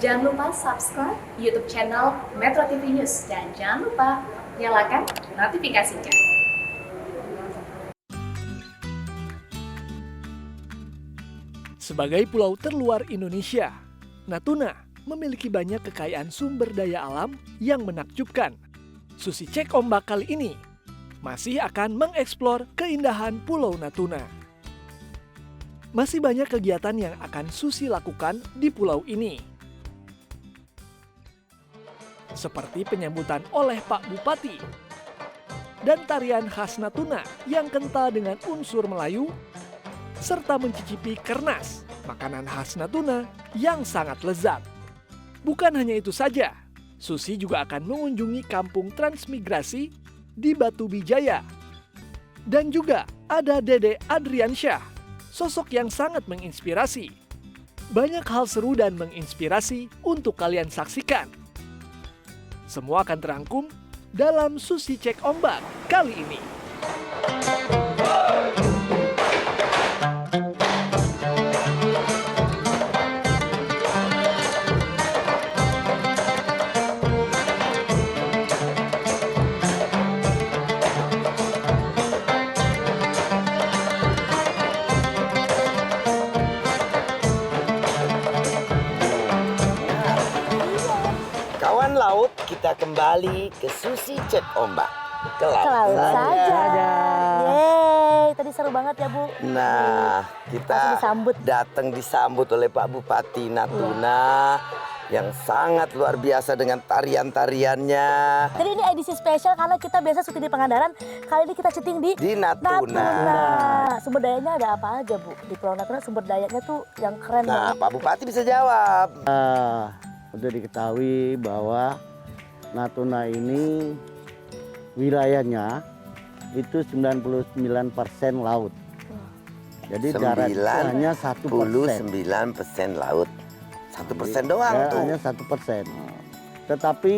Jangan lupa subscribe YouTube channel Metro TV News dan jangan lupa nyalakan notifikasinya. Sebagai pulau terluar Indonesia, Natuna memiliki banyak kekayaan sumber daya alam yang menakjubkan. Susi Cek Ombak kali ini masih akan mengeksplor keindahan Pulau Natuna. Masih banyak kegiatan yang akan Susi lakukan di pulau ini. Seperti penyambutan oleh Pak Bupati dan tarian khas Natuna yang kental dengan unsur Melayu, serta mencicipi kernas, makanan khas Natuna yang sangat lezat. Bukan hanya itu saja, Susi juga akan mengunjungi kampung transmigrasi di Batu Bijaya. Dan juga ada Dede Adriansyah, sosok yang sangat menginspirasi. Banyak hal seru dan menginspirasi untuk kalian saksikan. Semua akan terangkum dalam Susi Cek Ombak kali ini. Kawan laut, kita kembali ke Susi Cek Ombak. Ke laut saja. Yeay, tadi seru banget ya Bu. Nah, kita disambut. datang disambut oleh Pak Bupati Natuna yang sangat luar biasa dengan tarian-tariannya. Jadi ini edisi spesial karena kita biasa syuting di Pangandaran. Kali ini kita syuting di Natuna. Sumber dayanya ada apa aja Bu? Di Pulau Natuna sumber dayanya tuh yang keren Nah, banget. Pak Bupati bisa jawab. Untuk diketahui bahwa Natuna ini wilayahnya itu 99% laut. Jadi daratnya hanya 1%. 99% laut. 1% doang Ya, tuh. hanya 1%. Tetapi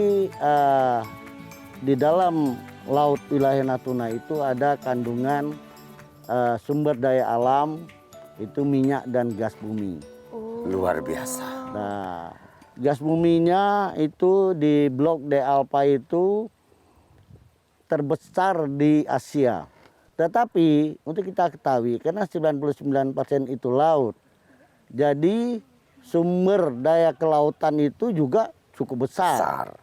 di dalam laut wilayah Natuna itu ada kandungan sumber daya alam, itu minyak dan gas bumi. Luar biasa. Nah, gas buminya itu di Blok D Alpa itu terbesar di Asia. Tetapi untuk kita ketahui karena 99% itu laut. Jadi sumber daya kelautan itu juga cukup besar.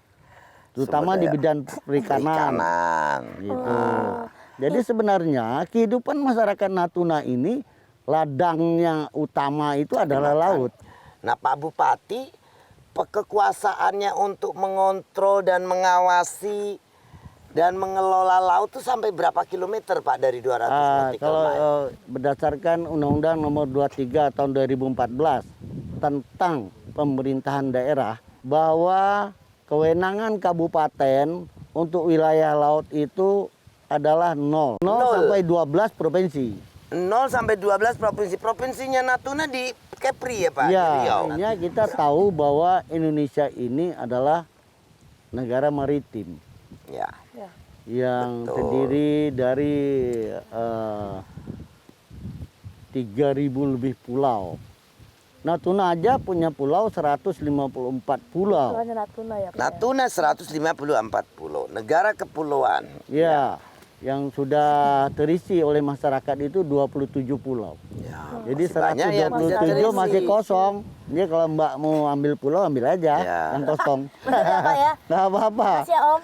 Terutama di bidang perikanan. Gitu. Jadi sebenarnya kehidupan masyarakat Natuna ini ladangnya utama itu adalah laut. Nah, Pak Bupati, kekuasaannya untuk mengontrol dan mengawasi dan mengelola laut itu sampai berapa kilometer Pak dari 200 nautical Kalau mile? berdasarkan Undang-Undang Nomor 23 tahun 2014 tentang pemerintahan daerah, bahwa kewenangan kabupaten untuk wilayah laut itu adalah 0 sampai 12 provinsi. 0 sampai 12 provinsi. Provinsinya Natuna di Kepri ya Pak? Di Ya, Riau. artinya kita tahu bahwa Indonesia ini adalah negara maritim. Ya. Yang Betul. terdiri dari 3.000 lebih pulau. Natuna aja punya pulau 154 pulau. Soalnya Natuna ya Pak. Natuna 154 pulau. Negara kepulauan. Ya, yang sudah terisi oleh masyarakat itu 27 pulau. Ya, Jadi masih banyak yang bisa 127 terisi. masih kosong. Jadi kalau Mbak mau ambil pulau, ambil aja Ya. yang kosong. Makasih ya Pak ya. Nggak apa-apa. Makasih ya Om.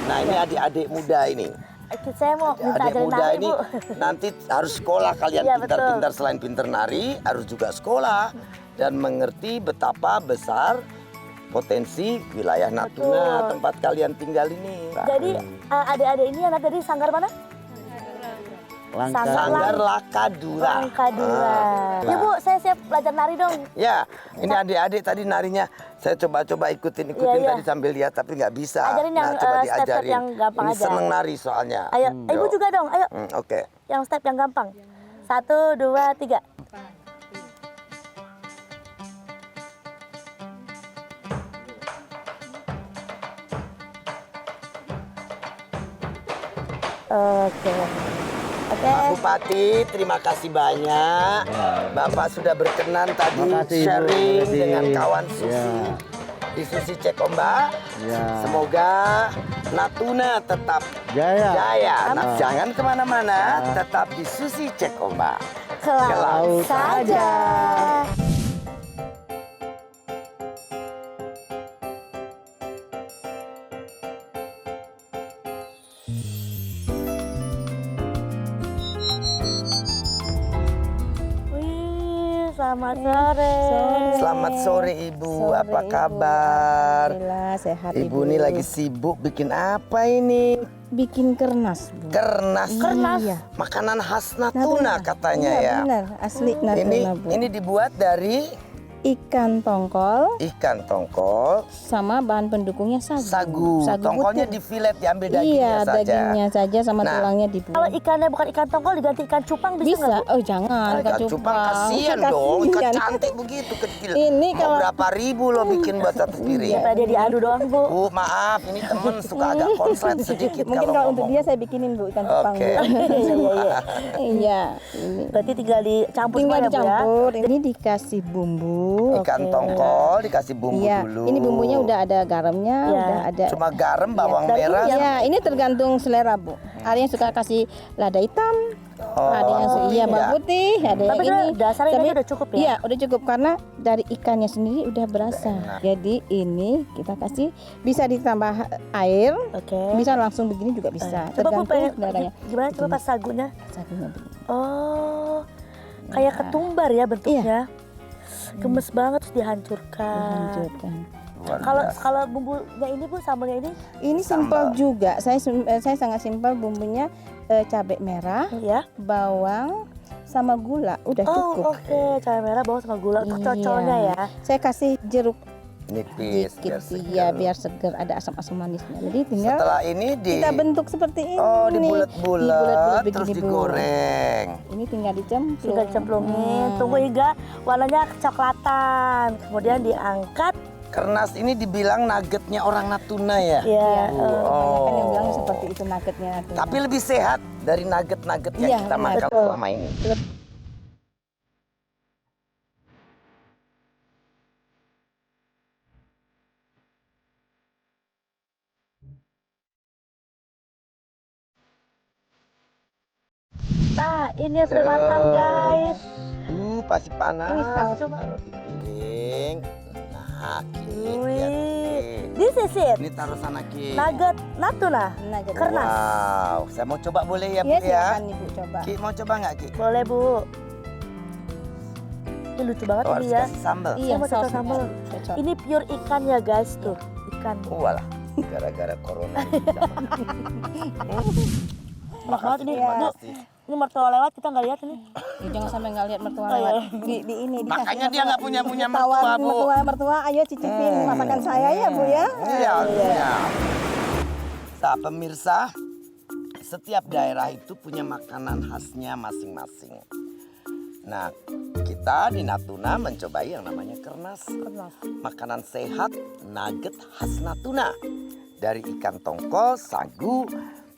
Nah, ini adik-adik muda ini. Saya mau minta Adik ajarin muda nari ini Bu. nanti harus sekolah kalian Iya, pintar-pintar. Selain pintar nari, harus juga sekolah dan mengerti betapa besar potensi wilayah Natuna, Betul. tempat kalian tinggal ini. Jadi adik-adik ini anak dari Sanggar mana? Sanggar Lakadura. Langkadura. Ya Bu, saya siap belajar nari dong. Ya, ini adik-adik tadi narinya saya coba-coba ikutin Iya. tadi sambil lihat tapi nggak bisa. Ajarin yang, coba step-step diajarin. yang gampang Ini aja. seneng nari soalnya. Ayo, Ibu Yuk. juga dong. Ayo, Oke. yang step yang gampang. 1, 2, 3. Oke. Oke. Pak Bupati, terima kasih banyak. Bapak sudah berkenan tadi Terima kasih, Ibu. sharing Terima kasih. dengan kawan Susi. Ya. Di Susi Cek Ombak. Ya. Semoga Natuna tetap Jaya. jaya. Nah, jangan kemana-mana, tetap di Susi Cek Ombak. Ke laut saja. Wih, selamat sore. Selamat sore Ibu, Sore, apa Ibu. kabar? Alhamdulillah sehat Ibu ini lagi sibuk bikin apa ini? bikin kernas, Bu. Kernas. Iya. Makanan khas Natuna katanya Iya, ya. benar, asli Natuna, Bu. Ini dibuat dari Ikan tongkol ikan tongkol, sama bahan pendukungnya sagu. sagu. Tongkolnya putih. di filet, diambil dagingnya Iya, saja. dagingnya saja sama Nah, tulangnya dibuang. Kalau ikannya bukan ikan tongkol diganti ikan cupang bisa nggak, Bu? Oh jangan, Ikan cupang kasihan dong, ikan cantik begitu kecil. Ini Mau kalau- berapa ribu lo bikin buat satu piring? Supaya dia diadu doang, Bu. Bu, maaf, ini temen suka agak konslet sedikit Mungkin kalau untuk ngomong. dia saya bikinin, Bu, ikan cupang, Oke. Bu. Iya, ini. Berarti tinggal dicampur Tinggal semua ya, Bu ya? dicampur. Ini dikasih bumbu. Ikan Oke. tongkol dikasih bumbu Iya, dulu. ini bumbunya udah ada garamnya, Iya. udah ada. Cuma garam, bawang Dan merah. ini Iya, ini tergantung selera, Bu. Ada yang suka kasih lada hitam, ada yang suka iya. bawang putih, ada Tapi yang ini. dasarnya Tapi- ini udah cukup ya? Iya, udah cukup karena dari ikannya sendiri udah berasa. Jadi ini kita kasih bisa ditambah air, Oke. bisa langsung begini juga bisa. Coba Bu Tergantung pengen seleranya. gimana coba pas sagunya? Sagunya begini. Oh, kayak ketumbar ya bentuknya. Gemes banget terus dihancurkan. Dihancurkan. Luar Kalau biasa. kalau bumbunya ini Bu, sambalnya ini Ini Sambal. simpel juga. Saya sangat simpel bumbunya, cabai merah, ya. bawang sama gula udah Oh, cukup. oke. Cabai merah, bawang sama gula untuk Iya. cocolnya ya. Saya kasih jeruk Nipis, dikit, biar segar. iya biar seger, ada asam-asam manisnya. Jadi tinggal Setelah ini kita bentuk seperti ini. Oh, Dibulet-bulet dibulet-bulet terus begini, Bu. digoreng. Ini tinggal dicemplung. Tinggal dicemplungin, tunggu hingga warnanya kecoklatan. Kemudian diangkat. Kernas ini dibilang nuggetnya orang Natuna ya. Ya. Kebanyakan yang bilang seperti itu nuggetnya. Tapi lebih sehat dari nugget-nugget yang Iya, kita benar. makan Betul. selama ini. Nah, ini yang sudah matang, guys. Pasti panas. Coba. Taruh di piring. Nah, Ki, Wih. lihat, Ki. This is it. Ini taruh sana, Ki. Nugget Natuna. Nugget. Kernas. Wow, saya mau coba boleh ya, Bu Iya, ya? silakan Ibu coba. Ki, mau coba nggak, Ki? Boleh, Bu. Ini lucu banget Oh, ini harus ya. kasih sambal. Iya, mau cocok saus sambal. cocok. Ini pure ikan ya, guys, tuh. Ikan. Walah, gara-gara corona. Enak banget ini, Terima Bu. kasih. Ini mertua lewat kita nggak lihat ini. Ya, jangan sampai nggak lihat mertua Oh, iya. lewat. Di ini dikasih Makanya dia nggak punya Tawar mertua, Bu. mertua, ayo cicipin masakan saya ya, Bu ya. Iya, iya. Nah, pemirsa, setiap daerah itu punya makanan khasnya masing-masing. Nah, kita di Natuna mencobai yang namanya kernas. Makanan sehat, nugget khas Natuna. Dari ikan tongkol, sagu,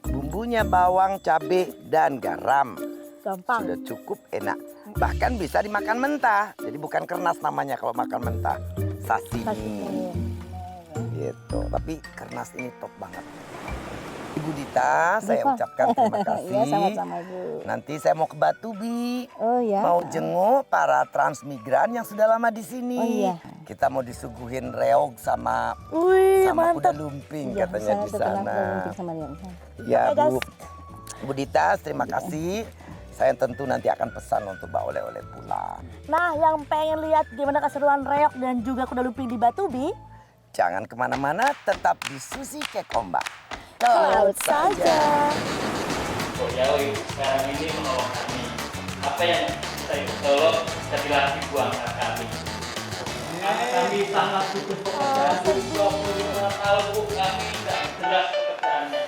bumbunya bawang, cabai, dan garam. Gampang. Sudah cukup enak. Bahkan bisa dimakan mentah. Jadi bukan kernas namanya kalau makan mentah. Sashimi. Gitu. Tapi kernas ini top banget. Ibu Dita, saya ucapkan terima kasih. Iya, sama-sama, Bu. Nanti saya mau ke Batubi. Oh ya. Mau jenguk para transmigran yang sudah lama di sini. Oh, iya. Kita mau disuguhin reog sama Wih, sama kuda mantap. lumping Iya, katanya di terkenal sana. kalau sama dia. Ya, Oke, guys. Bu Dita, terima kasih. Saya tentu nanti akan pesan untuk bawa oleh-oleh pulang. Nah, yang pengen lihat gimana keseruan reok dan juga kuda lumping di Batubi, Jangan kemana-mana, tetap di Susi Cek Ombak. ke laut saja. Boyawi sekarang ini menolong kami. Apa yang kita itu tolong, kita dilatih buangkan kami. Karena kami sangat butuh pekerjaan. 25 tahun Bu, kami tidak jelas pekerjaannya.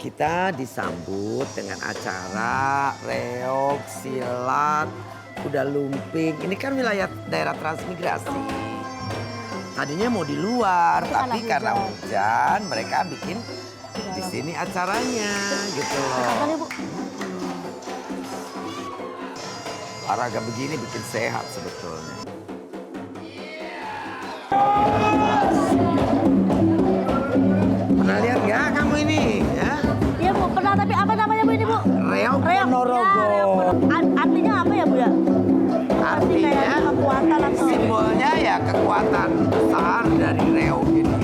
Kita disambut dengan acara reog, silat, kuda lumping. Ini kan wilayah daerah transmigrasi. Tadinya mau di luar, tapi karena hujan mereka bikin di sini acaranya gitu loh. Olahraga begini bikin sehat sebetulnya. Pernah lihat nggak kamu ini? Ya? Iya Bu, pernah, tapi apa namanya Bu ini Bu? Reog Reog. Ponorogo. Ya, Reog. Artinya apa ya Bu ya? Artinya kayak kekuatan atau simbolnya ya kekuatan besar dari reog ini.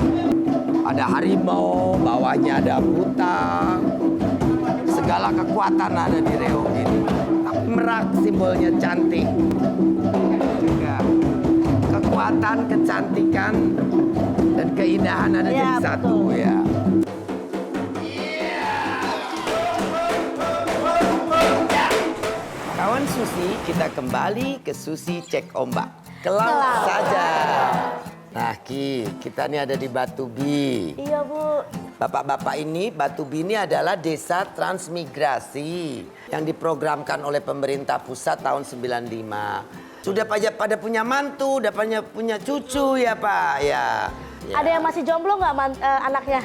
Ada harimau, bawahnya ada buta. Segala kekuatan ada di reog ini. Tapi merak simbolnya cantik. Ya. Kekuatan, kecantikan, dan keindahan ada Ya, jadi satu betul. ya. Kawan Susi, kita kembali ke Susi cek ombak. Ke laut saja. Nah Ki, kita ini ada di Batu Bi. Iya Bu. Bapak-bapak ini, Batu Bi ini adalah desa transmigrasi yang diprogramkan oleh pemerintah pusat tahun 95. Sudah pada punya mantu, udah punya cucu ya Pak, ya. Ada yang masih jomblo nggak anaknya?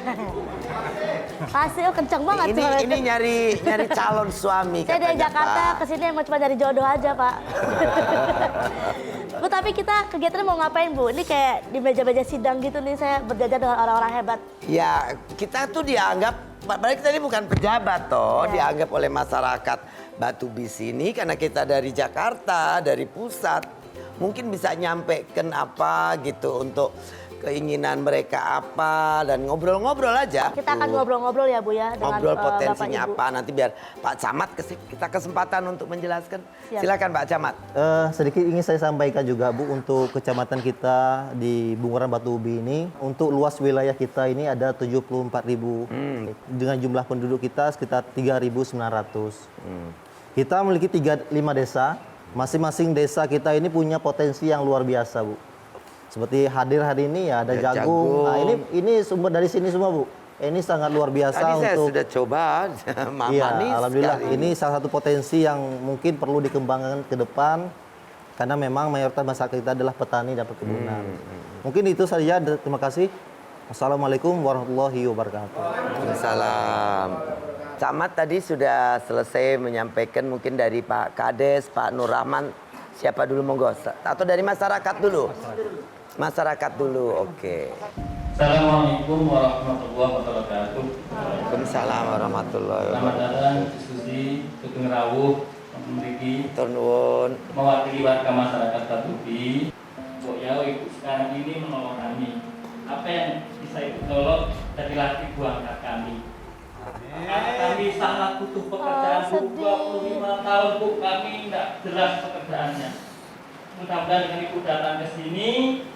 Masih, kenceng banget. Ini nyari calon suami. Saya dari katanya, Jakarta Pak. kesini emang cuma dari jodoh aja Pak. Bu, tapi kita kegiatannya mau ngapain Bu? Ini kayak di meja-meja sidang gitu nih, saya berjajar dengan orang-orang hebat. Ya, kita tuh dianggap, padahal kita ini bukan pejabat toh, dianggap oleh masyarakat Batu Bi sini karena kita dari Jakarta, dari pusat. Mungkin bisa nyampekan apa gitu untuk keinginan mereka apa dan ngobrol-ngobrol aja. Kita akan ngobrol-ngobrol ya Bu ya dengan Ngobrol Bapak, potensinya Ibu. apa, nanti biar Pak Camat kita kesempatan untuk menjelaskan. Siap. Silakan Pak Camat. Sedikit ingin saya sampaikan juga Bu, untuk kecamatan kita di Bunguran Batu Ubi ini, untuk luas wilayah kita ini ada 74.000 dengan jumlah penduduk kita sekitar 3.900. Kita memiliki 5 desa, masing-masing desa kita ini punya potensi yang luar biasa Bu. Seperti hadir hari ini ya ada Ya, jagung. jagung. Nah ini sumber dari sini semua Bu. Ini sangat luar biasa Tadi saya untuk. sudah coba, Iya, manis alhamdulillah sekali. ini salah satu potensi yang mungkin perlu dikembangkan ke depan karena memang mayoritas masyarakat kita adalah petani dan perkebunan. Mungkin itu saja. Terima kasih. Assalamualaikum warahmatullahi wabarakatuh. Waalaikumsalam. Camat tadi sudah selesai menyampaikan mungkin dari Pak Kades, Pak Nur Rahman. Siapa dulu monggo? Atau dari masyarakat dulu? Masyarakat dulu, oke. Assalamualaikum warahmatullahi wabarakatuh. Waalaikumsalam warahmatullahi Selamat wabarakatuh. datang di diskusi Sugeng Rawuh memiliki Turnuun. mewakili warga masyarakat Batu Bi. Bu ya, Ibu sekarang ini menolong kami. Apa yang bisa Ibu tolong dari laki angkat kami. Karena kami sangat butuh pekerjaan Bu. 25 tahun Bu, kami tidak jelas pekerjaannya. Mudah-mudahan dengan Ibu datang ke sini,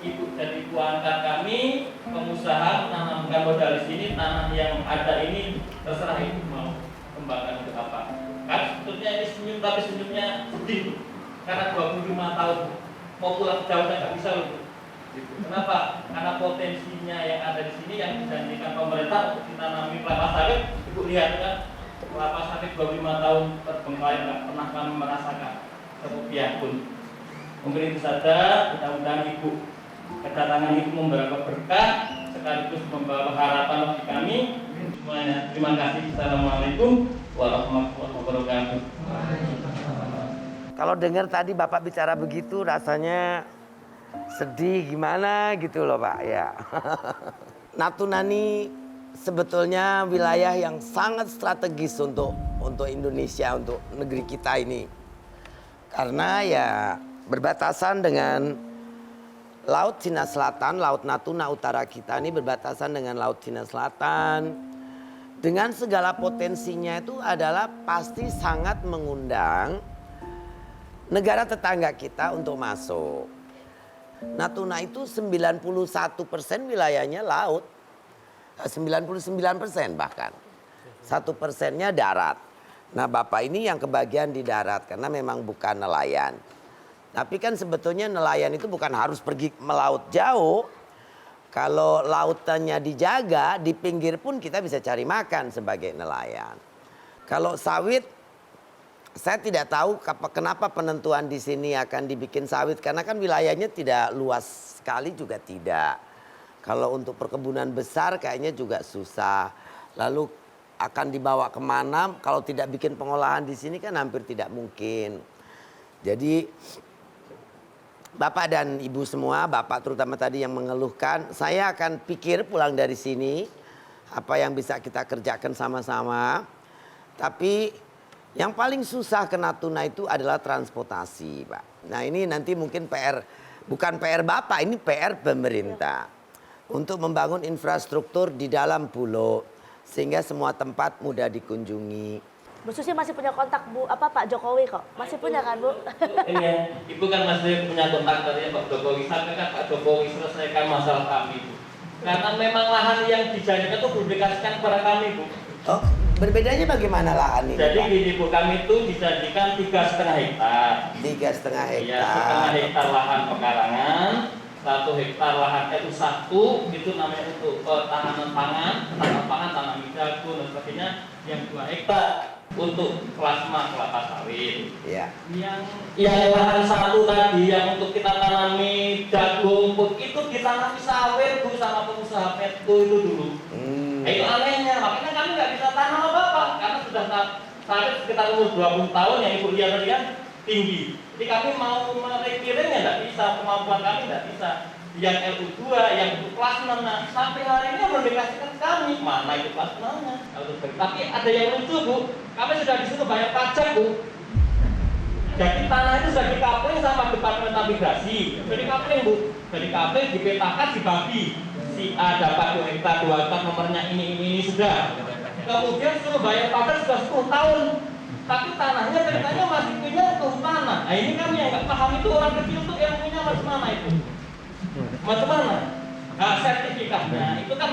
Ibu jadi ibu angkat kami, pengusaha menanamkan modal di sini, tanah yang ada ini terserah Ibu mau kembangkan untuk apa. Kan sebetulnya ini senyum, tapi senyumnya sedih Bu. Karena 25 tahun Bu. Mau pulang jauh saya nggak bisa loh Bu. Gitu. Kenapa? Karena potensinya yang ada di sini yang dijanjikan pemerintah untuk ditanami kelapa sawit. Ibu lihat kan, kelapa sawit 25 tahun terbengkalai nggak pernah kami merasakan serupiah pun. Mungkin itu saja, mudah-mudahan Ibu kedatangan Ibu membawa berkah sekaligus membawa harapan bagi kami semuanya. Terima kasih. Assalamualaikum warahmatullahi wabarakatuh. Kalau dengar tadi Bapak bicara begitu rasanya sedih gimana gitu loh Pak ya. Natuna ini sebetulnya wilayah yang sangat strategis untuk Indonesia, untuk negeri kita ini. Karena ya berbatasan dengan Laut Cina Selatan, Laut Natuna Utara kita ini berbatasan dengan Laut Cina Selatan. Dengan segala potensinya itu adalah pasti sangat mengundang negara tetangga kita untuk masuk. Natuna itu 91% wilayahnya laut. 99% bahkan. 1%-nya darat. Nah Bapak ini yang kebagian di darat karena memang bukan nelayan. Tapi kan sebetulnya nelayan itu bukan harus pergi melaut jauh. Kalau lautannya dijaga, di pinggir pun kita bisa cari makan sebagai nelayan. Kalau sawit, saya tidak tahu kenapa penentuan di sini akan dibikin sawit. Karena kan wilayahnya tidak luas sekali juga tidak. Kalau untuk perkebunan besar kayaknya juga susah. Lalu akan dibawa kemana, kalau tidak bikin pengolahan di sini kan hampir tidak mungkin. Jadi Bapak dan Ibu semua, Bapak terutama tadi yang mengeluhkan, saya akan pikir pulang dari sini apa yang bisa kita kerjakan sama-sama. Tapi yang paling susah ke Natuna itu adalah transportasi, Pak. Nah ini nanti mungkin PR, bukan PR Bapak, ini PR pemerintah. Untuk membangun infrastruktur di dalam pulau, sehingga semua tempat mudah dikunjungi. Bu Susi masih punya kontak Pak Jokowi kok? Masih punya kan Bu? Iya, Ibu kan masih punya kontak tadi Pak Jokowi. Sampaikan Pak Jokowi selesaikan masalah kami Bu. Karena memang lahan yang dijanjikan itu belum dikasihkan kepada kami Bu. Oh, berbedanya bagaimana lahan ini? Jadi Pak? gini Bu, kami itu dijanjikan 3,5 hektar. 3,5 hektar. Iya, 1,5 hektar lahan pekarangan, 1 hektar lahan itu itu namanya untuk tahanan pangan, tanam jagung dan sebagainya. Yang 2 hektar untuk plasma kelapa sawit. Iya. Yang lahan 1 tadi yang untuk kita tanami jagung pun itu ditanami sawit Bu sama pengusaha Petco itu dulu. Itu anehnya, makanya kami nggak bisa tanam apa-apa karena sudah sawit sekitar umur 20 tahun yang Ibu lihat tadi kan tinggi. Jadi kami mau merekiringnya nggak bisa, kemampuan kami nggak bisa. Yang LU2, yang untuk plasma, nah, sampai hari ini belum dikasihkan kami. Mana itu plasmanya? Tapi ada yang lucu Bu, kami sudah disuruh bayar pajak Bu. Jadi tanah itu sudah dikapling sama Departemen Navigasi. Jadi kapling Bu, jadi kapling dipetakan dibagi. Si A dapat 2 hektar, 2 hektar nomornya ini sudah. Kemudian suruh bayar pajak sudah 10 tahun. Tapi tanahnya ceritanya masih punya kehutanan. Nah ini kami yang nggak paham itu orang kecil itu ilmunya macam mana itu? Macam mana? Nah, sertifikatnya itu kan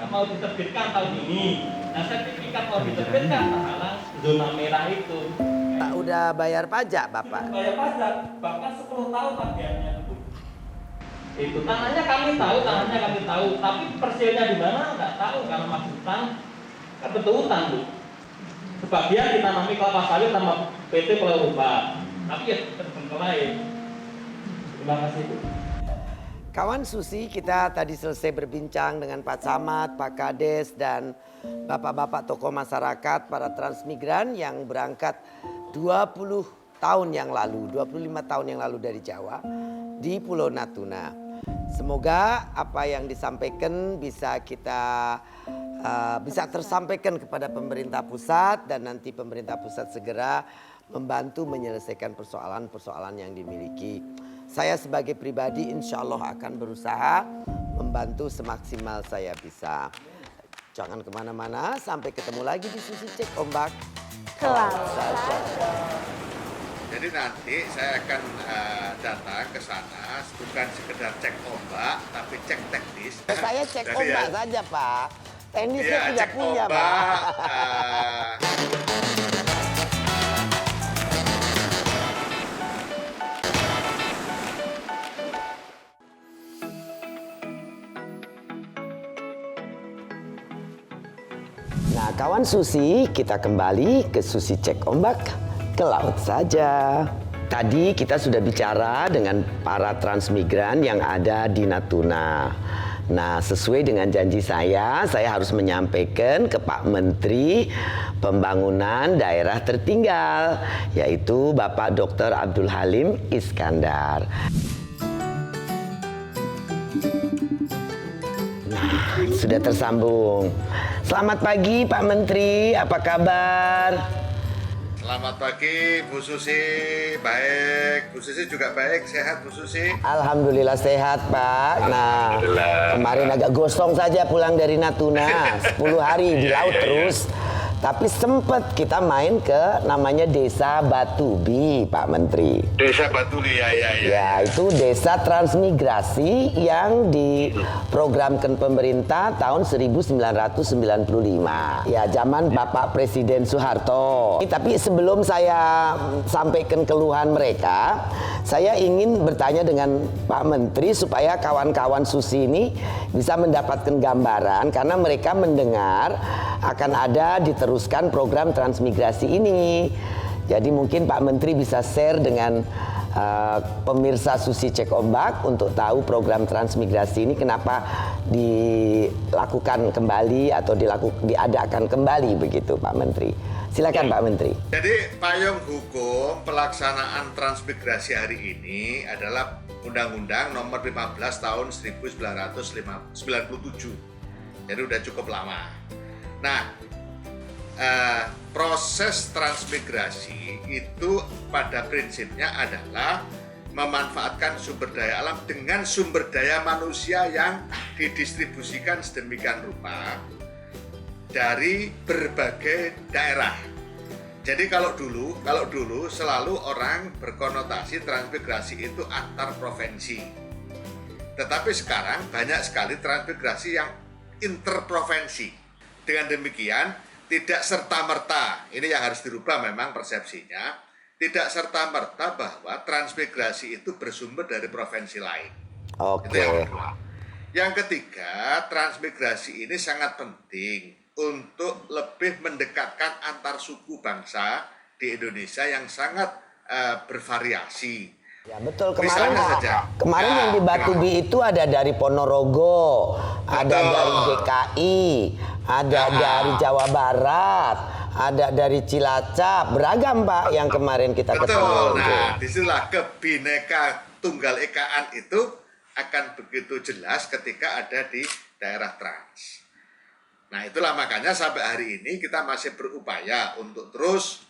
mau diterbitkan tahun ini. Nah, sertifikat mau diterbitkan tahanan zona merah itu. Pak udah bayar pajak, Bapak? Bayar pajak, bahkan 10 tahun tagihannya Bu. Itu tanahnya kami tahu, tapi persilnya di mana nggak tahu karena masih hutang, kan betul hutang Bu. Sebagian ditanami kelapa sawit sama PT Pulau Rupa, tapi ya terbengkalai. Terima kasih Bu. Kawan Susi, kita tadi selesai berbincang dengan Pak Camat, Pak Kades, dan bapak-bapak tokoh masyarakat, para transmigran yang berangkat 20 tahun yang lalu, 25 tahun yang lalu dari Jawa di Pulau Natuna. Semoga apa yang disampaikan bisa tersampaikan kepada pemerintah pusat dan nanti pemerintah pusat segera membantu menyelesaikan persoalan-persoalan yang dimiliki. Saya sebagai pribadi insya Allah akan berusaha membantu semaksimal saya bisa. Jangan kemana-mana, sampai ketemu lagi di Susi Cek Ombak. Kelar. Jadi nanti saya akan datang ke sana bukan sekedar cek ombak, tapi cek teknis. Saya cek jadi ombak saja Pak, teknisnya ya, tidak cek punya ombak, Pak. Nah kawan Susi, kita kembali ke Susi Cek Ombak, ke laut saja. Tadi kita sudah bicara dengan para transmigran yang ada di Natuna. Nah sesuai dengan janji saya harus menyampaikan ke Pak Menteri Pembangunan Daerah Tertinggal, yaitu Bapak Dr. Abdul Halim Iskandar. Nah, sudah tersambung. Selamat pagi Pak Menteri, apa kabar? Selamat pagi Bu Susi, baik. Bu Susi juga baik, sehat Bu Susi? Alhamdulillah sehat Pak. Nah kemarin agak gosong saja pulang dari Natuna, 10 hari di laut terus. Tapi sempat kita main ke namanya Desa Batubi, Pak Menteri. Desa Batubi, ya. Ya, itu desa transmigrasi yang diprogramkan pemerintah tahun 1995. Ya, zaman Bapak Presiden Soeharto. Tapi sebelum saya sampaikan keluhan mereka, saya ingin bertanya dengan Pak Menteri supaya kawan-kawan Susi ini bisa mendapatkan gambaran karena mereka mendengar akan ada diteruskan program transmigrasi ini. Jadi mungkin Pak Menteri bisa share dengan pemirsa Susi Cek Ombak untuk tahu program transmigrasi ini kenapa dilakukan kembali atau diadakan kembali begitu Pak Menteri. Silakan Pak Menteri. Jadi payung hukum pelaksanaan transmigrasi hari ini adalah Undang-Undang Nomor 15 Tahun 1997. Jadi udah cukup lama. Nah, proses transmigrasi itu pada prinsipnya adalah memanfaatkan sumber daya alam dengan sumber daya manusia yang didistribusikan sedemikian rupa dari berbagai daerah. Jadi kalau dulu selalu orang berkonotasi transmigrasi itu antar provinsi. Tetapi sekarang banyak sekali transmigrasi yang interprovinsi. Dengan demikian tidak serta-merta, ini yang harus dirubah memang persepsinya, tidak serta-merta bahwa transmigrasi itu bersumber dari provinsi lain. Oke. Itu yang kedua. Yang ketiga, transmigrasi ini sangat penting untuk lebih mendekatkan antar suku bangsa di Indonesia yang sangat bervariasi. Ya betul, Kemarin yang di Batubi itu ada dari Ponorogo, ada dari DKI, ada dari Jawa Barat, ada dari Cilacap, beragam Pak yang kemarin kita ketemu. Nah, disitulah kebineka tunggal ikaan itu akan begitu jelas ketika ada di daerah trans. Nah, itulah makanya sampai hari ini kita masih berupaya untuk terus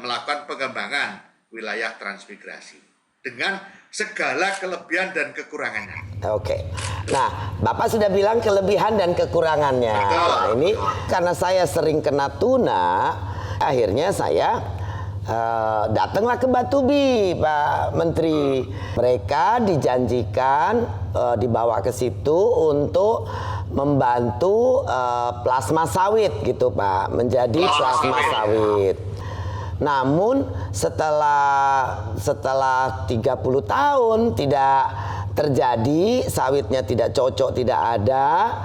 melakukan pengembangan wilayah transmigrasi dengan segala kelebihan dan kekurangannya. Oke. Nah, Bapak sudah bilang kelebihan dan kekurangannya. Nah, ini karena saya sering ke Natuna, akhirnya saya datanglah ke Batubi, Pak Menteri. Mereka dijanjikan dibawa ke situ untuk membantu plasma sawit gitu, Pak, menjadi plasma sawit. Namun setelah 30 tahun tidak terjadi, sawitnya tidak cocok, tidak ada.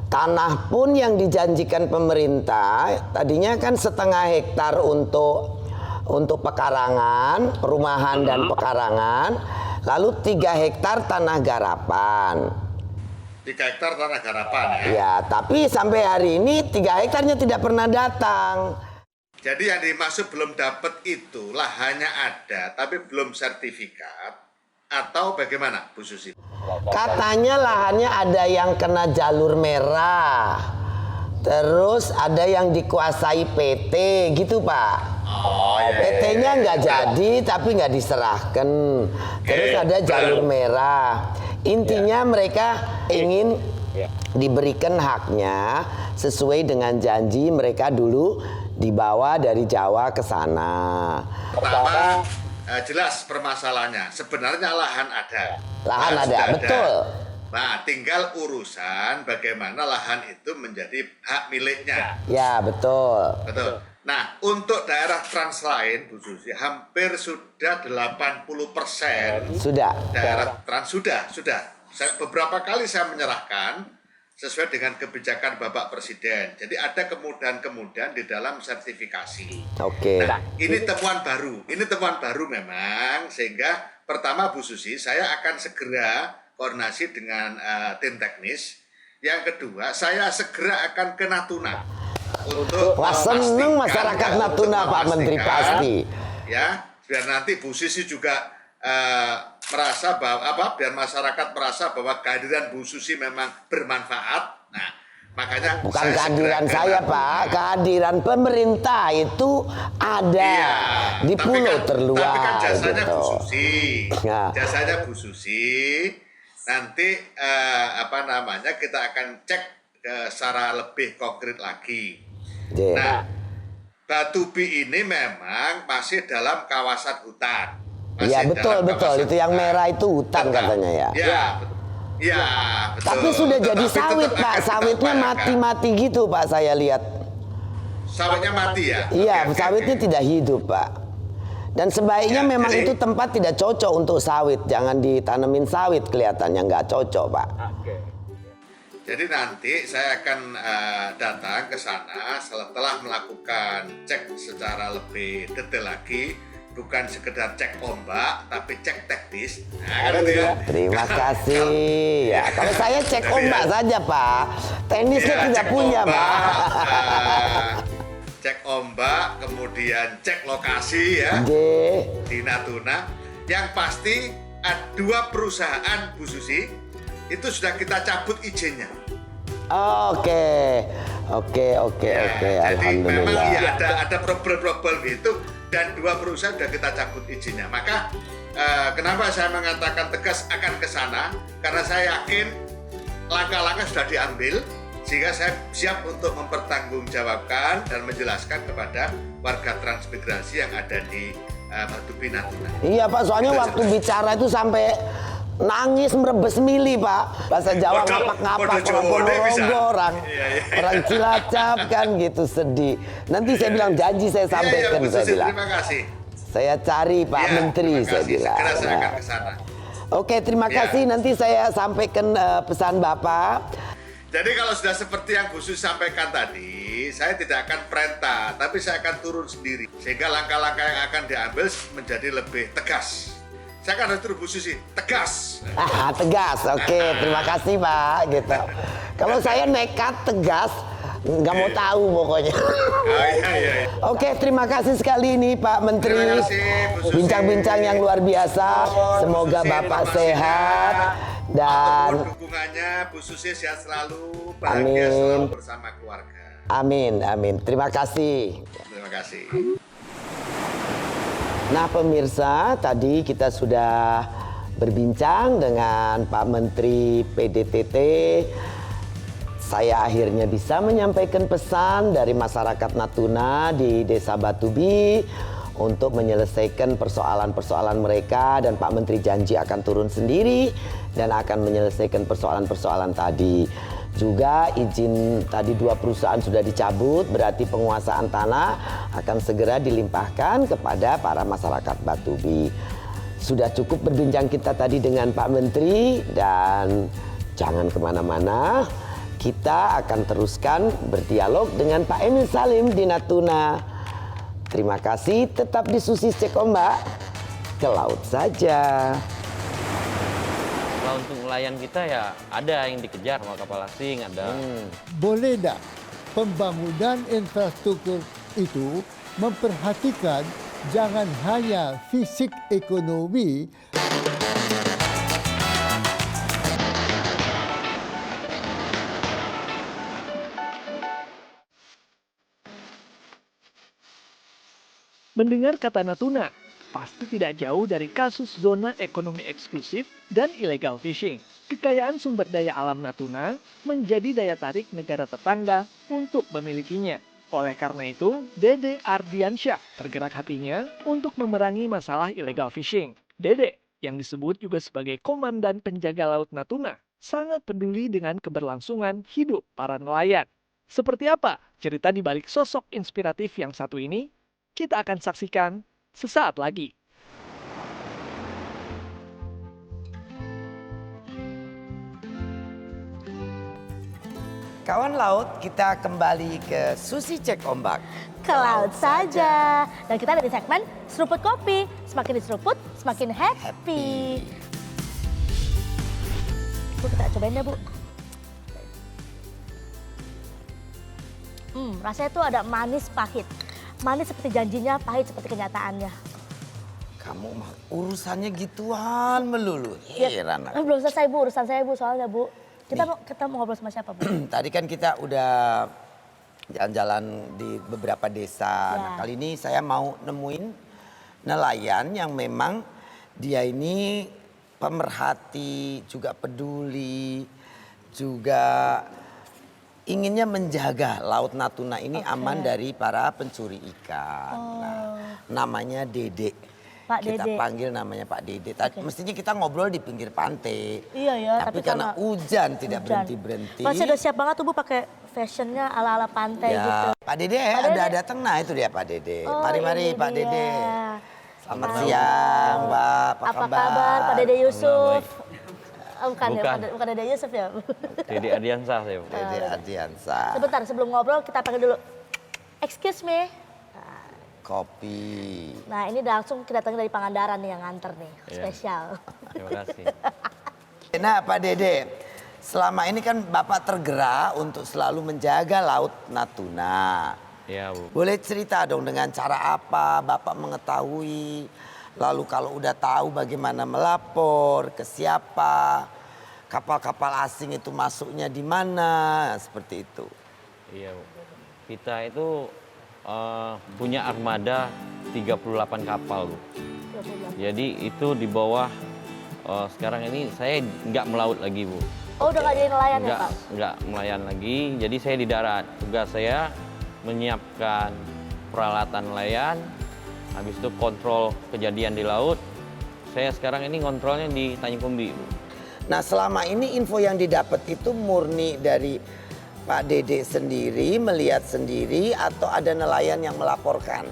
Tanah pun yang dijanjikan pemerintah tadinya kan 1,5 hektar untuk pekarangan, perumahan dan pekarangan, lalu 3 hektar tanah garapan. 3 hektar tanah garapan ya. Ya, tapi sampai hari ini 3 hektarnya tidak pernah datang. Jadi yang dimaksud belum dapat itu lahannya ada, tapi belum sertifikat atau bagaimana, Bu Susi? Katanya lahannya ada yang kena jalur merah, terus ada yang dikuasai PT, gitu Pak. Oh, ya, PT-nya nggak jadi, tapi nggak diserahkan. Terus ada jalur merah. Intinya mereka ingin diberikan haknya sesuai dengan janji mereka dulu dibawa dari Jawa ke sana. Pertama, jelas permasalahannya. Sebenarnya lahan ada. Lahan ada, betul. Nah, tinggal urusan bagaimana lahan itu menjadi hak miliknya. Ya, betul. Betul. Nah, untuk daerah trans lain, Bu Susi, hampir sudah 80%. Sudah. Daerah trans sudah. Beberapa kali saya menyerahkan sesuai dengan kebijakan Bapak Presiden. Jadi ada kemudahan-kemudahan di dalam sertifikasi. Oke. Nah, ini temuan baru. Ini temuan baru memang, sehingga pertama Bu Susi, saya akan segera koordinasi dengan tim teknis. Yang kedua, saya segera akan ke Natuna untuk wah, seneng masyarakat Natuna Pak Menteri pasti. Ya, biar nanti Bu Susi juga merasa bahwa biar masyarakat merasa bahwa kehadiran Bu Susi memang bermanfaat. Nah, makanya bukan kehadiran saya Pak, kehadiran pemerintah itu ada di pulau terluar. Tapi kan jasanya gitu. Bu Susi, Ya. jasanya Bu Susi. Nanti kita akan cek secara lebih konkret lagi. Yeah. Nah, Batubi ini memang masih dalam kawasan hutan. Iya betul dalam betul, kawasan itu yang hutan. merah itu hutan katanya ya. Iya, betul. Tapi sudah jadi Tetapi sawit tetap Pak, akan kita sawitnya upayakan. mati-mati gitu Pak saya lihat. Sawitnya mati ya? Iya, Oke, sawitnya oke. tidak hidup Pak. Dan sebaiknya Ya, memang jadi- itu tempat tidak cocok untuk sawit, jangan ditanemin sawit kelihatannya nggak cocok Pak. Jadi nanti saya akan datang ke sana setelah melakukan cek secara lebih detail lagi, bukan sekedar cek ombak, tapi cek teknis. Nah, kan gitu ya. Terima kasih. Ya, kalau saya cek ombak saja Pak, teknisnya Ya, tidak cek punya ombak, Pak. cek ombak, kemudian cek lokasi ya Oke. di Natuna. Yang pasti dua perusahaan Bu Susi itu sudah kita cabut izinnya. Oke. Jadi memang Alhamdulillah. iya ada problem-problem gitu dan dua perusahaan sudah kita cabut izinnya. Maka kenapa saya mengatakan tegas akan ke sana? Karena saya yakin langkah-langkah sudah diambil sehingga saya siap untuk mempertanggungjawabkan dan menjelaskan kepada warga transmigrasi yang ada di Batubi Natuna. Iya Pak, soalnya Itu waktu jelas. bicara itu sampai nangis merebes mili Pak. Bahasa Jawa Waduh, ngapak-ngapak waduh, Jawa orang deh bisa. Ponorogo, orang Iya. orang Cilacap kan gitu sedih. Nanti saya bilang janji saya sampaikan Bu saya Susi, bilang. terima kasih. Saya cari Pak Ya, Menteri terima saya kasih. bilang. Segera saya Nah. akan ke sana. Oke, terima Ya. kasih. Nanti saya sampaikan pesan Bapak. Jadi kalau sudah seperti yang Bu Susi sampaikan tadi, saya tidak akan perintah, tapi saya akan turun sendiri. Sehingga langkah-langkah yang akan diambil menjadi lebih tegas. Saya akan turun Bu Susi, tegas. Tegas. Oke, terima kasih Pak gitu. Kalau saya nekat tegas, nggak mau tahu pokoknya. Iya. Oke, terima kasih sekali ini Pak Menteri. Terima kasih, Bu Susi. Bincang-bincang yang luar biasa. Semoga Bu Susi, Bapak informasinya. sehat dan Apapun dukungannya, Bu Susi sehat selalu, bahagia Amin. selalu bersama keluarga. amin. Terima kasih. Terima kasih. Nah pemirsa, tadi kita sudah berbincang dengan Pak Menteri PDTT. Saya akhirnya bisa menyampaikan pesan dari masyarakat Natuna di Desa Batubi untuk menyelesaikan persoalan-persoalan mereka, dan Pak Menteri janji akan turun sendiri dan akan menyelesaikan persoalan-persoalan tadi. Juga izin tadi dua perusahaan sudah dicabut, berarti penguasaan tanah akan segera dilimpahkan kepada para masyarakat Batubi. Sudah cukup berbincang kita tadi dengan Pak Menteri, dan jangan kemana-mana. Kita akan teruskan berdialog dengan Pak Emil Salim di Natuna. Terima kasih, tetap di Susi Cek Ombak, ke laut saja. Kalau untuk nelayan kita ya ada yang dikejar sama kapal asing, ada. Boleh tak pembangunan infrastruktur itu memperhatikan jangan hanya fisik ekonomi. Mendengar kata Natuna, pasti tidak jauh dari kasus zona ekonomi eksklusif dan illegal fishing. Kekayaan sumber daya alam Natuna menjadi daya tarik negara tetangga untuk memilikinya. Oleh karena itu, Dede Ardiansyah tergerak hatinya untuk memerangi masalah illegal fishing. Dede, yang disebut juga sebagai Komandan Penjaga Laut Natuna, sangat peduli dengan keberlangsungan hidup para nelayan. Seperti apa cerita di balik sosok inspiratif yang satu ini? Kita akan saksikan sesaat lagi. Kawan laut, kita kembali ke Susi Cek Ombak. Ke laut saja. Dan kita ada di segmen Seruput Kopi. Semakin diseruput, semakin happy. Bu, kita cobain deh, Bu. Rasanya tuh ada manis pahit. Manis seperti janjinya, pahit seperti kenyataannya. Kamu mah urusannya gituan melulu. Heran aku. Belum selesai, Bu. Urusan saya, Bu, soalnya, Bu. Kita mau ngobrol sama siapa, Bu? Tadi kan kita udah jalan-jalan di beberapa desa. Ya. Nah, kali ini saya mau nemuin nelayan yang memang dia ini pemerhati, juga peduli, juga inginnya menjaga Laut Natuna ini aman dari para pencuri ikan. Nah, namanya Dede. Pak Kita Dede. panggil namanya Pak Dede. Mestinya kita ngobrol di pinggir pantai. Iya ya, Tapi karena hujan tidak berhenti-berhenti. Masih udah siap banget tuh Bu pakai fashionnya ala-ala pantai Ya, gitu. Pak Dede udah datang. Nah itu dia Pak Dede. Mari-mari ini Pak dia. Dede. Selamat siang Mbak, apa kabar? Pak Dede Yusuf? Oh, bukan Bukan. ya, bukan Dede Yusuf ya. Dede Ardiansah saya. Bu. Dede Ardiansah. Sebentar sebelum ngobrol kita panggil dulu. Excuse me. Kopi. Nah ini langsung kedatangan dari Pangandaran nih yang nganter nih, Iya. spesial. Terima kasih. Nah Pak Dede, selama ini kan Bapak tergerak untuk selalu menjaga Laut Natuna. Iya Bu. Boleh cerita dong dengan cara apa Bapak mengetahui, lalu kalau udah tahu bagaimana melapor, ke siapa, kapal-kapal asing itu masuknya di mana, seperti itu. Iya Bu. Kita itu punya armada 38 kapal Bu. Jadi itu di bawah sekarang ini saya nggak melaut lagi Bu. Oh udah nggak jadi nelayan ya Pak? Nggak melayan lagi, jadi saya di darat. Tugas saya menyiapkan peralatan nelayan, habis itu kontrol kejadian di laut. Saya sekarang ini kontrolnya di Tanjung Kumbi Bu. Nah selama ini info yang didapat itu murni dari Pak Dede sendiri, melihat sendiri atau ada nelayan yang melaporkan?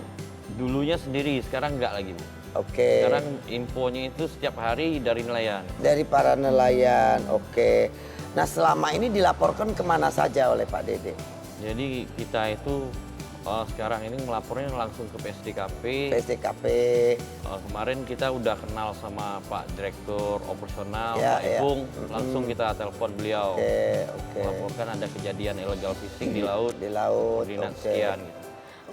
Dulunya sendiri, sekarang nggak lagi Bu. Oke. Sekarang infonya itu setiap hari dari nelayan. Dari para nelayan, oke. Nah selama ini dilaporkan kemana saja oleh Pak Dede? Jadi kita itu sekarang ini melapornya langsung ke PSDKP. PSDKP. Kemarin kita udah kenal sama Pak Direktur Operasional, Ya, Pak ya. Ipung. Langsung kita telepon beliau. Oke. Melaporkan ada kejadian illegal fishing di laut. Di laut, Koordinat oke. sekian. Gitu.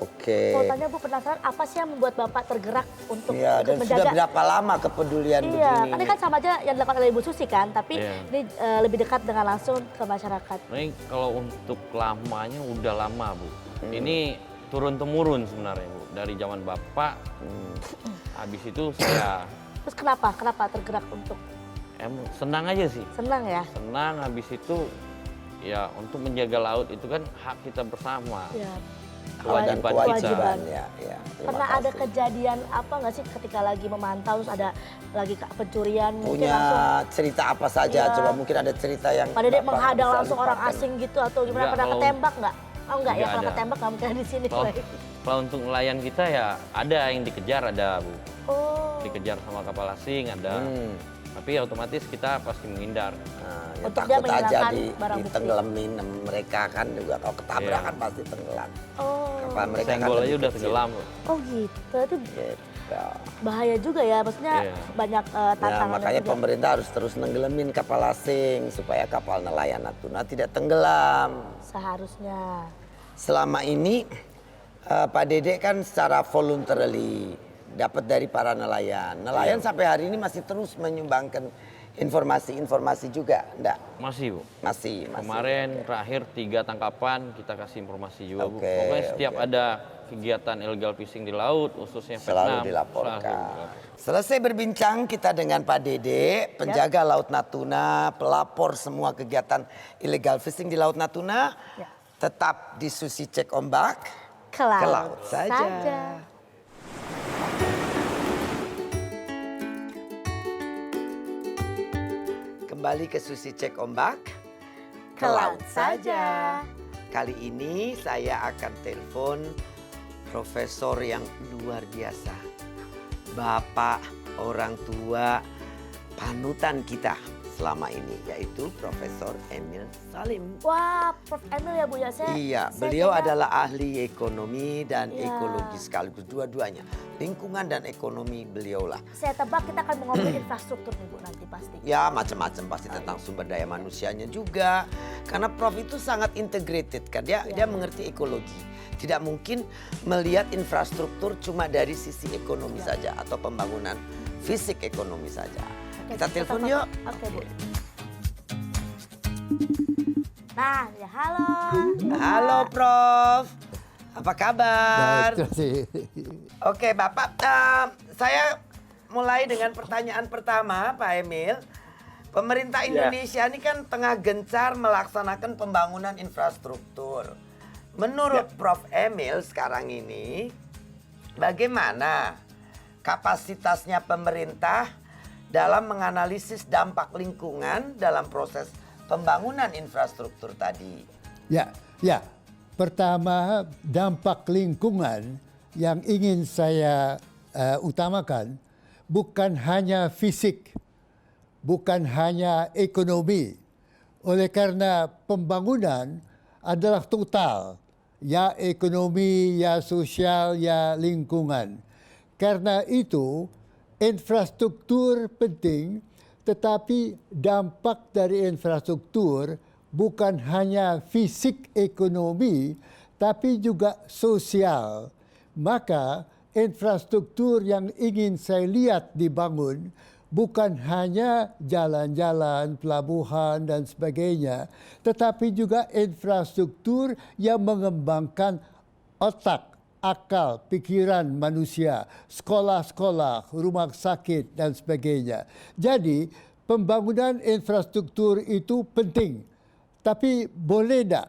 Oke. Mau tanya Bu penasaran apa sih yang membuat Bapak tergerak untuk Iya, dan menjaga? sudah berapa lama kepedulian Iya, begini? kan ini kan sama aja yang dilakukan oleh Ibu Susi kan, tapi Iya. ini lebih dekat dengan langsung ke masyarakat. Nah, ini kalau untuk lamanya udah lama Bu. Ini turun-temurun sebenarnya Bu. Dari zaman Bapak, habis itu saya Terus kenapa tergerak untuk senang aja sih. senang ya? Senang, habis itu ya untuk menjaga laut itu kan hak kita bersama. Ya. Kewajiban ya. Pernah ada kejadian apa nggak sih ketika lagi memantau terus ada lagi pencurian mungkin Punya langsung cerita apa saja? Iya. Coba mungkin ada cerita yang Pak Dede Bapak menghadang bisa langsung orang lupakan. asing gitu atau gimana? Enggak, Pernah kalau- ketembak nggak? Oh enggak ya, Enggak kalau ada. ketembak nggak mungkin di sini. Kalau untuk nelayan kita ya ada yang dikejar, ada Bu. Oh. Dikejar sama kapal asing ada. Tapi otomatis kita pasti menghindar. Nah, ya Untuk dia takut aja menghilangkan barang bukti. ditenggelamin mereka kan juga kalau ketabrakan pasti tenggelam. Oh. Kapal mereka kan Senggol aja lebih udah kecil. tenggelam Bu. Oh gitu, itu Gitu. bahaya juga ya, maksudnya Iya. banyak Ya, tantangan. makanya pemerintah harus terus nenggelamin kapal asing supaya kapal nelayan Natuna tidak tenggelam. Seharusnya. Selama ini Pak Dede kan secara voluntarily dapat dari para nelayan. Nelayan sampai hari ini masih terus menyumbangkan informasi-informasi juga, enggak? Masih Bu. Masih. Kemarin terakhir 3 tangkapan kita kasih informasi juga Bu. Oke, Pokoknya setiap oke. ada kegiatan illegal fishing di laut, khususnya Selalu Vietnam, dilaporkan. Selesai berbincang kita dengan Pak Dede, penjaga Laut Natuna, pelapor semua kegiatan illegal fishing di Laut Natuna. Ya. Tetap di Susi Cek Ombak, Ke laut, ke laut saja. Kembali ke Susi Cek Ombak, ke laut saja. Kali ini saya akan telepon profesor yang luar biasa. Bapak, orang tua, panutan kita selama ini, yaitu Profesor Emil Salim. Wah, Prof. Emil ya Bu ya, Iya, saya beliau kira- adalah ahli ekonomi dan Iya. ekologi sekaligus dua-duanya. Lingkungan dan ekonomi beliau lah. Saya tebak kita akan ngomongin infrastruktur nih Bu nanti pasti. Ya macam-macam pasti tentang sumber daya manusianya juga. Karena Prof itu sangat integrated kan, dia mengerti ekologi. Tidak mungkin melihat infrastruktur cuma dari sisi ekonomi saja atau pembangunan fisik ekonomi saja. Kita telepon yuk. Oke Bu. Nah, ya halo. Halo Prof, apa kabar? Baik, terima kasih. Oke Bapak, saya mulai dengan pertanyaan pertama Pak Emil. Pemerintah Indonesia ini kan tengah gencar melaksanakan pembangunan infrastruktur. Menurut Prof. Emil sekarang ini, bagaimana kapasitasnya pemerintah dalam menganalisis dampak lingkungan dalam proses pembangunan infrastruktur tadi? Ya. Pertama, dampak lingkungan yang ingin saya utamakan bukan hanya fisik, bukan hanya ekonomi. Oleh karena pembangunan adalah total, ya ekonomi, ya sosial, ya lingkungan. Karena itu, infrastruktur penting, tetapi dampak dari infrastruktur bukan hanya fisik ekonomi, tapi juga sosial. Maka infrastruktur yang ingin saya lihat dibangun bukan hanya jalan-jalan, pelabuhan dan sebagainya, tetapi juga infrastruktur yang mengembangkan otak, akal, pikiran manusia, sekolah-sekolah, rumah sakit dan sebagainya. Jadi pembangunan infrastruktur itu penting. Tapi boleh tak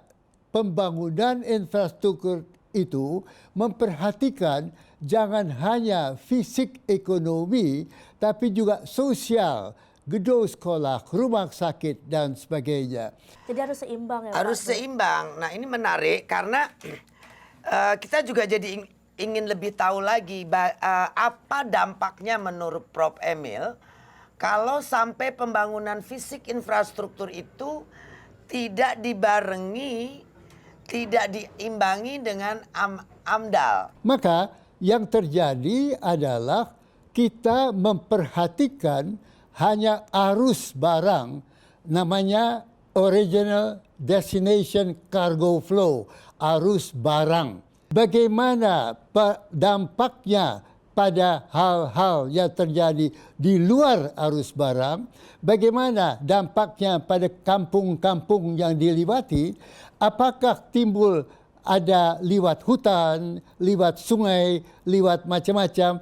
pembangunan infrastruktur itu memperhatikan jangan hanya fisik ekonomi, tapi juga sosial, gedung sekolah, rumah sakit dan sebagainya. Jadi harus seimbang ya Pak? Harus seimbang. Nah ini menarik karena kita juga jadi ingin lebih tahu lagi apa dampaknya menurut Prof. Emil kalau sampai pembangunan fisik infrastruktur itu tidak dibarengi, tidak diimbangi dengan AMDAL. Maka yang terjadi adalah kita memperhatikan hanya arus barang, namanya original destination cargo flow, arus barang. Bagaimana dampaknya pada hal-hal yang terjadi di luar arus barang, bagaimana dampaknya pada kampung-kampung yang dilewati, apakah timbul ada liwat hutan, liwat sungai, liwat macam-macam,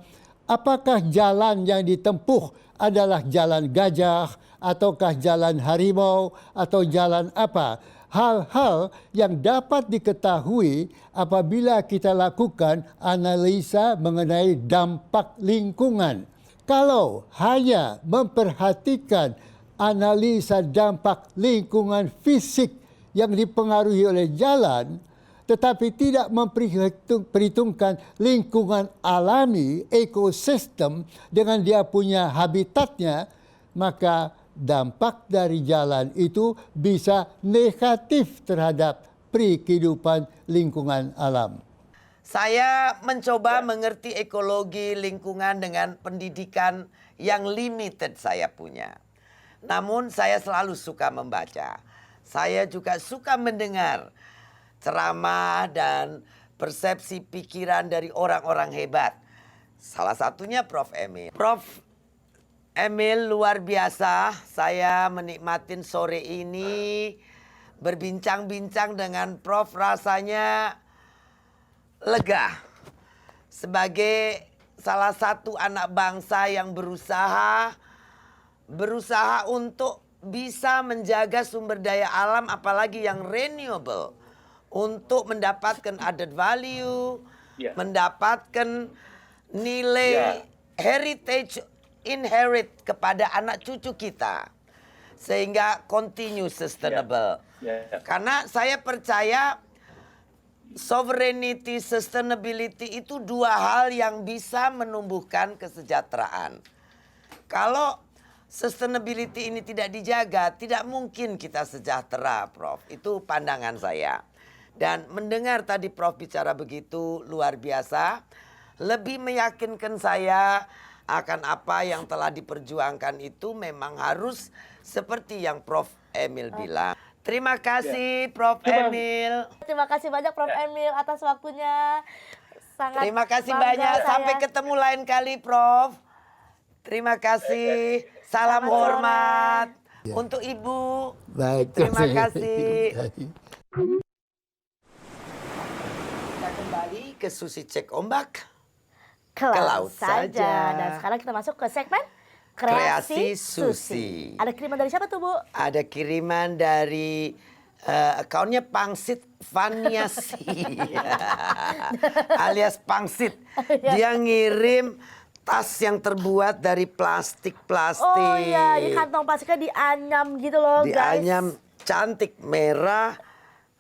apakah jalan yang ditempuh adalah jalan gajah, ataukah jalan harimau, atau jalan apa. Hal-hal yang dapat diketahui apabila kita lakukan analisa mengenai dampak lingkungan. Kalau hanya memperhatikan analisa dampak lingkungan fisik yang dipengaruhi oleh jalan, tetapi tidak memperhitungkan lingkungan alami, ekosistem dengan dia punya habitatnya, maka dampak dari jalan itu bisa negatif terhadap kehidupan lingkungan alam. Saya mencoba mengerti ekologi lingkungan dengan pendidikan yang limited saya punya. Namun saya selalu suka membaca. Saya juga suka mendengar ceramah dan persepsi pikiran dari orang-orang hebat. Salah satunya Prof. Emil. Prof. Emil luar biasa, saya menikmatin sore ini berbincang-bincang dengan Prof. Rasanya lega. Sebagai salah satu anak bangsa yang berusaha untuk bisa menjaga sumber daya alam apalagi yang renewable. Untuk mendapatkan added value, mendapatkan nilai heritage inherit kepada anak cucu kita sehingga continue sustainable. Karena saya percaya sovereignty, sustainability itu dua hal yang bisa menumbuhkan kesejahteraan. Kalau sustainability ini tidak dijaga, tidak mungkin kita sejahtera, Prof. Itu pandangan saya. Dan mendengar tadi Prof bicara begitu luar biasa, lebih meyakinkan saya akan apa yang telah diperjuangkan itu memang harus seperti yang Prof. Emil bilang. Terima kasih Prof. Emil. Terima kasih banyak Prof. Emil atas waktunya. Sangat terima kasih banyak. Sampai ketemu lain kali Prof. Terima kasih. Salam hormat untuk Ibu. Baik. Terima kasih. Kita kembali ke Susi Cek Ombak. Ke laut saja. Dan sekarang kita masuk ke segmen Kreasi Susi. Ada kiriman dari siapa tuh, Bu? Ada kiriman dari akunnya Pangsit Vaniasi alias Pangsit. Dia ngirim tas yang terbuat dari plastik-plastik. Oh iya, ini kantong plastiknya dianyam gitu loh, guys. Dianyam cantik, merah,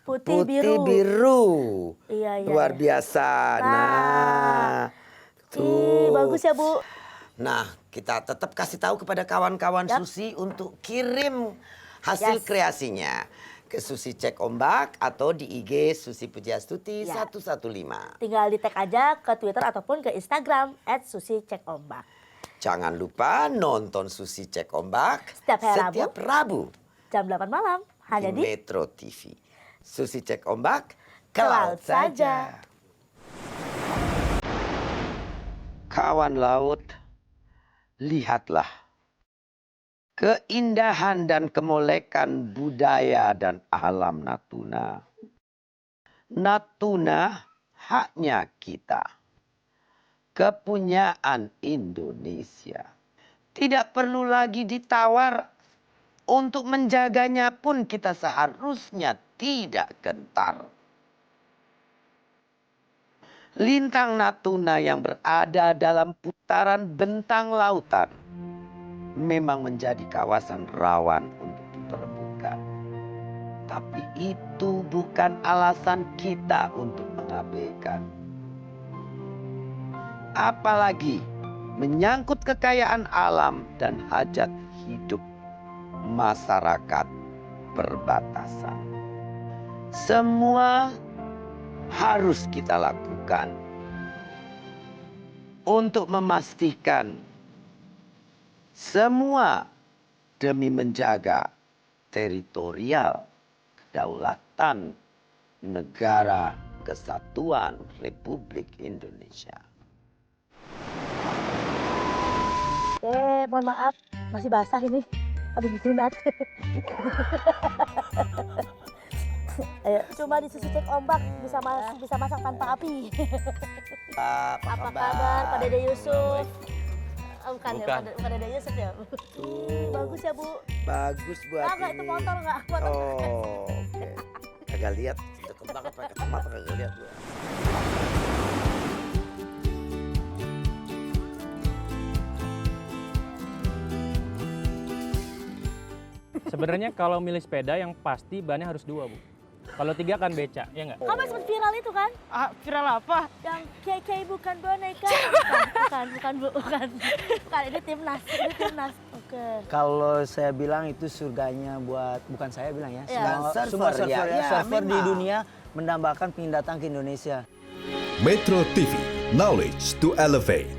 putih biru. Iya, Luar biasa. Nah, tuh. Bagus ya, Bu. Nah, kita tetap kasih tahu kepada kawan-kawan Susi untuk kirim hasil kreasinya ke Susi Cek Ombak atau di IG Susi Pujiastuti 115. Tinggal di tag aja ke Twitter ataupun ke Instagram @susicekombak. Jangan lupa nonton Susi Cek Ombak setiap Rabu jam 8 malam hanya di Metro TV. Susi Cek Ombak, ke laut laut saja. Kawan laut, lihatlah keindahan dan kemolekan budaya dan alam Natuna. Natuna haknya kita. Kepunyaan Indonesia. Tidak perlu lagi ditawar. Untuk menjaganya pun kita seharusnya tidak gentar. Lintang Natuna yang berada dalam putaran bentang lautan memang menjadi kawasan rawan untuk diperebutkan. Tapi itu bukan alasan kita untuk mengabaikan. Apalagi menyangkut kekayaan alam dan hajat hidup masyarakat perbatasan. Semua harus kita lakukan untuk memastikan semua demi menjaga teritorial kedaulatan negara kesatuan Republik Indonesia. Mohon maaf, masih basah ini. Habis disunat. Ayo. Cuma di Susi Cek Ombak bisa masak tanpa api. Apa kabar Pak Dede Yusuf? Bukan. Ya, bukan Dede Yusuf ya. Bagus ya, Bu. Bagus buat enggak, itu motor enggak. Oh, oke. Kagak lihat, deket banget pakai kacamata kagak lihat gua. Sebenarnya kalau milih sepeda yang pasti bannya harus 2, Bu. Kalau 3 kan beca, ya nggak? Kamu sempat viral itu kan? Viral apa? Yang KK bukan boneka. Bukan, Bu. Bukan, ini timnas. Oke. Kalau saya bilang itu surganya bukan saya bilang ya. Semua surfer di dunia mendambakan pindatang ke Indonesia. Metro TV, knowledge to elevate.